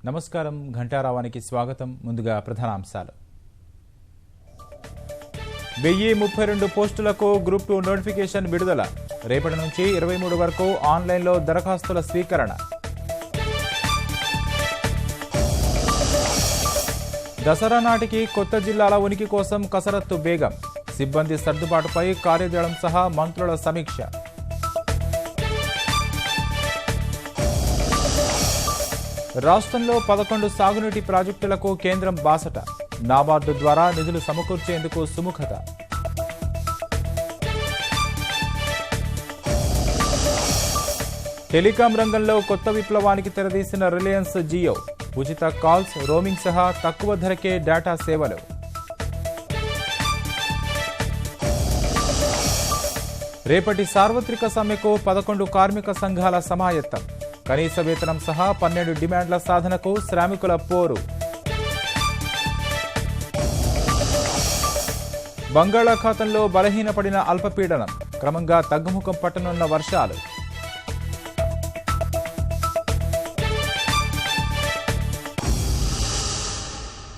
నమస్కారం ఘంటారావానికి స్వాగతం. ముందుగా ప్రధానాంశాలు. 1032 పోస్టులకు గ్రూప్ 2 నోటిఫికేషన్ విడుదల. రేపటి నుంచి 23 వరకు ఆన్లైన్లో దరఖాస్తుల స్వీకరణ. దసరా నాటికి కొత్త జిల్లాల ఉనికి కోసం కసరత్తు వేగం. సిబ్బంది సర్దుబాటుపై కార్యదళం సహా మంత్రుల సమీక్ష. రాష్ట్రంలో 11 సాగునీటి ప్రాజెక్టులకు కేంద్రం బాసట. నాబార్డు ద్వారా నిధులు సమకూర్చేందుకు సుముఖత. టెలికాం రంగంలో కొత్త విప్లవానికి తెరదీసిన రిలయన్స్ జియో. ఉచిత కాల్స్, రోమింగ్ సహా తక్కువ ధరకే డేటా సేవలు. రేపటి సార్వత్రిక సమ్మెకు 11 కార్మిక సంఘాల సమాయత్తం. కనీస వేతనం సహా 12 డిమాండ్ల సాధనకు శ్రామికుల పోరు. బంగాళాఖాతంలో బలహీనపడిన అల్పపీడనం. క్రమంగా తగ్గుముఖం పట్టనున్న వర్షాలు.